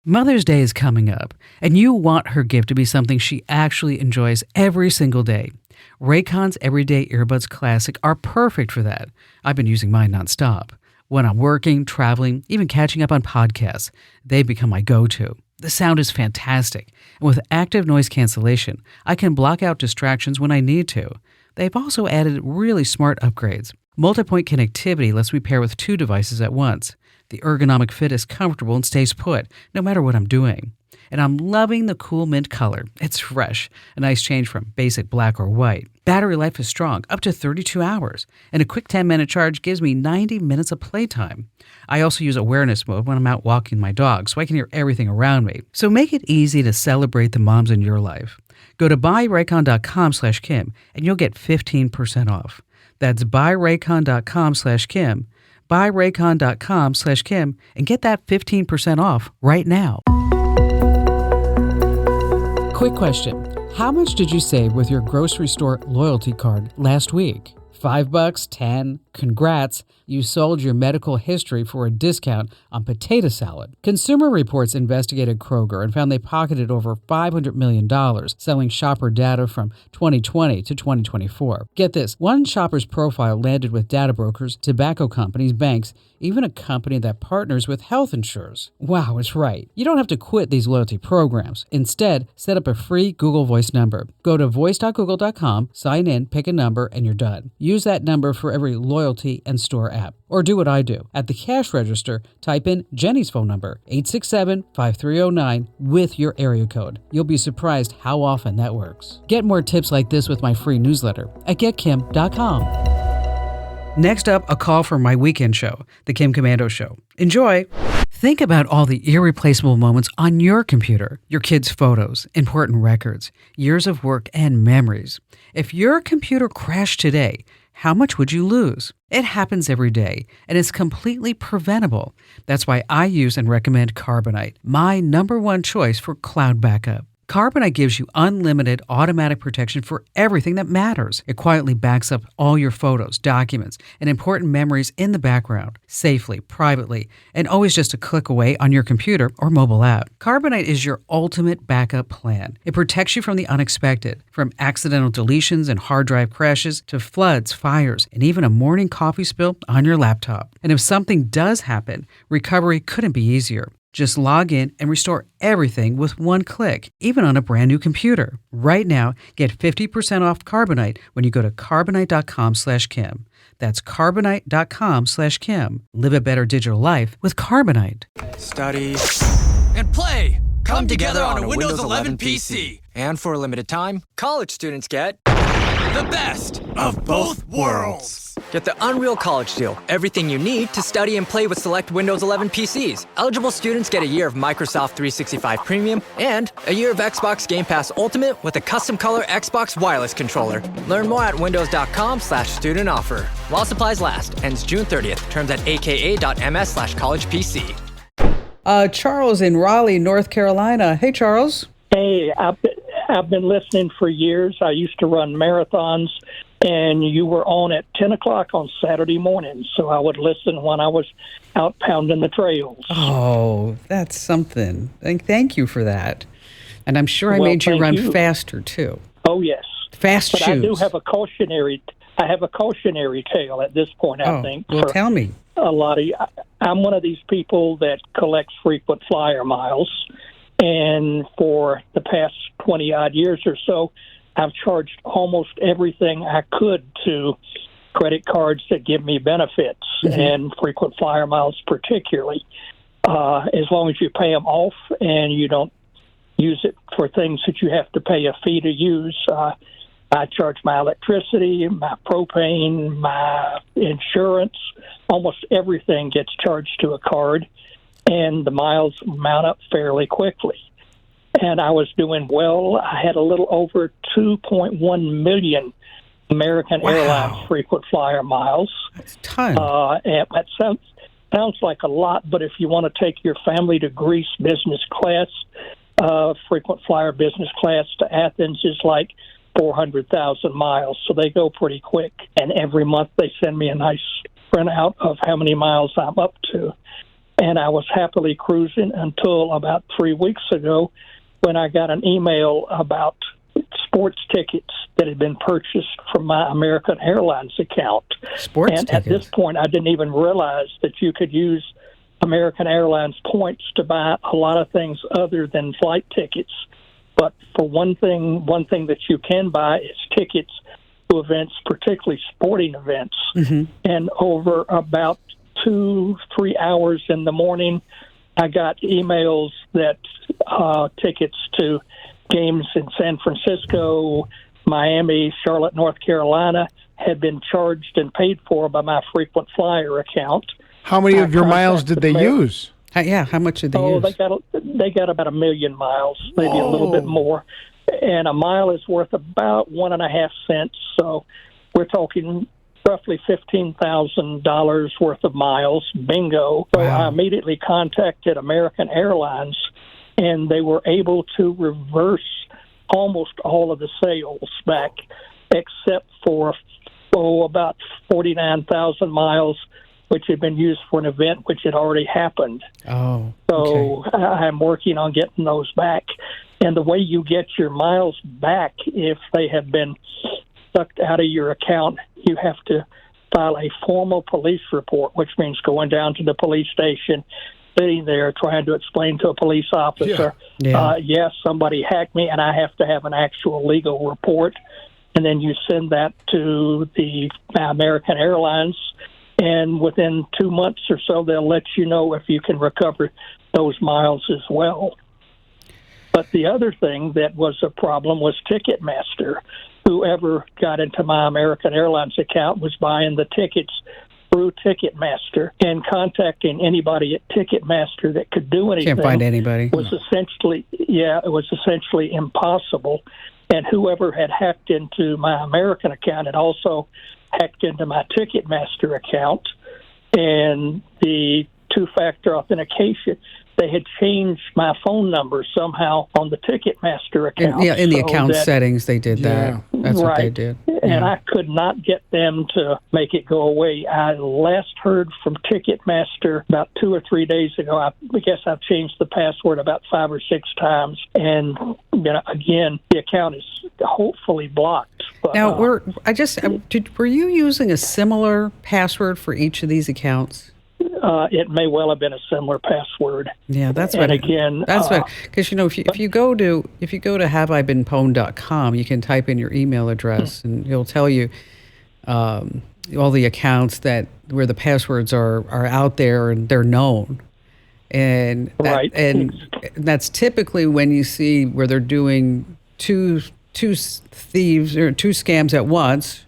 Mother's Day is coming up, and you want her gift to be something she actually enjoys every single day. Raycon's Everyday Earbuds Classic are perfect for that. I've been using mine nonstop. When I'm working, traveling, even catching up on podcasts, they've become my go-to. The sound is fantastic, and with active noise cancellation, I can block out distractions when I need to. They've also added really smart upgrades. Multi-point connectivity lets me pair with two devices at once. The ergonomic fit is comfortable and stays put, no matter what I'm doing. And I'm loving the cool mint color. It's fresh, a nice change from basic black or white. Battery life is strong, up to 32 hours, and a quick 10-minute charge gives me 90 minutes of playtime. I also use awareness mode when I'm out walking my dog, so I can hear everything around me. So make it easy to celebrate the moms in your life. Go to buyraycon.com/Kim, and you'll get 15% off. That's buyraycon.com/Kim. buyraycon.com/Kim, and get that 15% off right now. Quick question. How much did you save with your grocery store loyalty card last week? $5, 10. Congrats, you sold your medical history for a discount on potato salad. Consumer Reports investigated Kroger and found they pocketed over $500 million selling shopper data from 2020 to 2024. Get this, one shopper's profile landed with data brokers, tobacco companies, banks, even a company that partners with health insurers. Wow, it's right. You don't have to quit these loyalty programs. Instead, set up a free Google Voice number. Go to voice.google.com, sign in, pick a number, and you're done. Use that number for every loyalty and store app. Or do what I do. At the cash register, type in Jenny's phone number, 867-5309, with your area code. You'll be surprised how often that works. Get more tips like this with my free newsletter at getkim.com. Next up, a call from my weekend show, The Kim Komando Show. Enjoy! Think about all the irreplaceable moments on your computer, your kids' photos, important records, years of work, and memories. If your computer crashed today, how much would you lose? It happens every day, and it's completely preventable. That's why I use and recommend Carbonite, my number one choice for cloud backup. Carbonite gives you unlimited automatic protection for everything that matters. It quietly backs up all your photos, documents, and important memories in the background, safely, privately, and always just a click away on your computer or mobile app. Carbonite is your ultimate backup plan. It protects you from the unexpected, from accidental deletions and hard drive crashes to floods, fires, and even a morning coffee spill on your laptop. And if something does happen, recovery couldn't be easier. Just log in and restore everything with one click, even on a brand new computer. Right now, get 50% off Carbonite when you go to carbonite.com/Kim. That's carbonite.com/Kim. Live a better digital life with Carbonite. Study and play come together on a Windows 11 PC. And for a limited time, college students get the best of both worlds. Get the Unreal College Deal. Everything you need to study and play with select Windows 11 PCs. Eligible students get a year of Microsoft 365 Premium and a year of Xbox Game Pass Ultimate with a custom color Xbox wireless controller. Learn more at windows.com/student offer. While supplies last. Ends June 30th. Terms at aka.ms/collegepc. Charles in Raleigh, North Carolina. Hey, Charles. Hey, I've been listening for years. I used to run marathons, and you were on at 10 o'clock on Saturday mornings, so I would listen when I was out pounding the trails. Oh, that's something. Thank you for that. And I'm sure I made you run faster, too. Oh, yes. Fast but shoes. I do have a cautionary tale at this point, I think. Well, tell me. I'm one of these people that collects frequent flyer miles, and for the past 20-odd years or so, I've charged almost everything I could to credit cards that give me benefits, and frequent flyer miles particularly. As long as you pay them off and you don't use it for things that you have to pay a fee to use, I charge my electricity, my propane, my insurance. Almost everything gets charged to a card, and the miles mount up fairly quickly. And I was doing well. I had a little over 2.1 million American Airlines frequent flyer miles. That's a ton. And that sounds like a lot, but if you want to take your family to Greece business class, frequent flyer business class to Athens is like 400,000 miles, so they go pretty quick. And every month they send me a nice printout of how many miles I'm up to. And I was happily cruising until about 3 weeks ago when I got an email about sports tickets that had been purchased from my American Airlines account. Sports and tickets? At this point, I didn't even realize that you could use American Airlines points to buy a lot of things other than flight tickets. But for one thing that you can buy is tickets to events, particularly sporting events. Mm-hmm. And over about 2-3 hours in the morning, I got emails that tickets to games in San Francisco, Miami, Charlotte, North Carolina had been charged and paid for by my frequent flyer account. How many of your miles did they use? How much did they use? They got about 1 million miles, maybe a little bit more. And a mile is worth about 1.5 cents. So we're talking roughly $15,000 worth of miles. Bingo. So I immediately contacted American Airlines, and they were able to reverse almost all of the sales back, except for about 49,000 miles, which had been used for an event which had already happened. Oh, so okay. I'm working on getting those back. And the way you get your miles back, if they have been sucked out of your account, you have to file a formal police report, which means going down to the police station, sitting there trying to explain to a police officer, yes, somebody hacked me, and I have to have an actual legal report. And then you send that to the American Airlines, and within 2 months or so, they'll let you know if you can recover those miles as well. But the other thing that was a problem was Ticketmaster. Whoever got into my American Airlines account was buying the tickets through Ticketmaster, and contacting anybody at Ticketmaster that could do anything. Can't find anybody. Was essentially impossible. And whoever had hacked into my American account had also hacked into my Ticketmaster account, and the two-factor authentication. They had changed my phone number somehow on the Ticketmaster account. In the account settings, they did that. That's what they did. And I could not get them to make it go away. I last heard from Ticketmaster about 2 or 3 days ago. I guess I've changed the password about 5 or 6 times. And again, the account is hopefully blocked. But, now, were you using a similar password for each of these accounts? It may well have been a similar password. Yeah, that's and what. Again, that's what. Because if you go to haveibeenpwned.com, you can type in your email address, and it'll tell you all the accounts where the passwords are out there and they're known, and that's typically when you see where they're doing two thieves or two scams at once.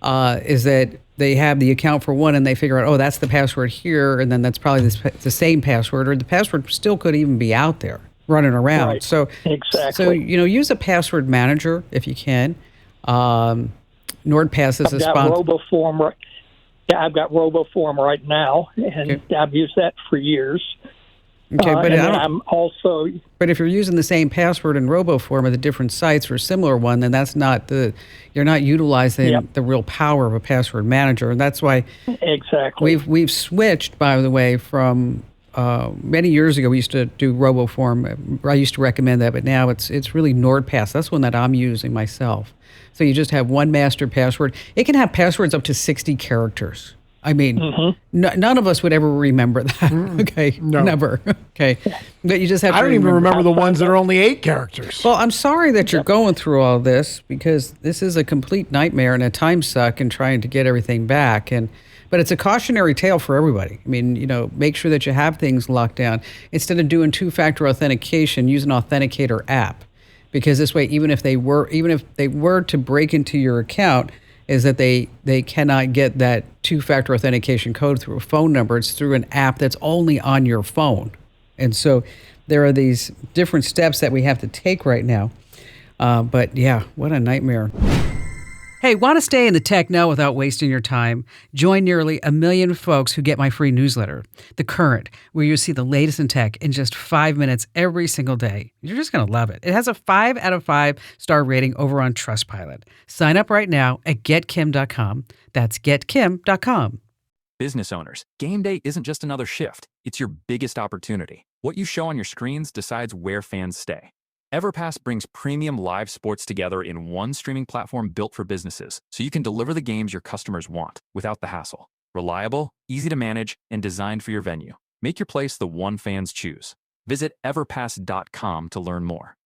Is that they have the account for one and they figure out, oh, that's the password here, and then that's probably the same password, or the password still could even be out there running around. Right. So exactly. So use a password manager if you can. NordPass is a sponsor. I've got RoboForm right now, and I've used that for years. Okay, but But if you're using the same password in RoboForm at the different sites for a similar one, then you're not utilizing the real power of a password manager, and that's why we've switched. By the way, from many years ago, we used to do RoboForm. I used to recommend that, but now it's really NordPass. That's one that I'm using myself. So you just have one master password. It can have passwords up to 60 characters. I mean, none of us would ever remember that. Okay, no. Never. Okay, but you just have. I don't even remember the ones that are only 8 characters. Well, I'm sorry that you're going through all this, because this is a complete nightmare and a time suck in trying to get everything back. But it's a cautionary tale for everybody. I mean, make sure that you have things locked down. Instead of doing two-factor authentication, use an authenticator app, because this way, even if they were to break into your account, is that they cannot get that two-factor authentication code through a phone number. It's through an app that's only on your phone. And so there are these different steps that we have to take right now. But yeah, what a nightmare. Hey, want to stay in the tech know without wasting your time? Join nearly 1 million folks who get my free newsletter, The Current, where you see the latest in tech in just 5 minutes every single day. You're just going to love it. It has a 5 out of 5 star rating over on Trustpilot. Sign up right now at getkim.com. That's getkim.com. Business owners, game day isn't just another shift. It's your biggest opportunity. What you show on your screens decides where fans stay. EverPass brings premium live sports together in one streaming platform built for businesses, so you can deliver the games your customers want without the hassle. Reliable, easy to manage, and designed for your venue. Make your place the one fans choose. Visit everpass.com to learn more.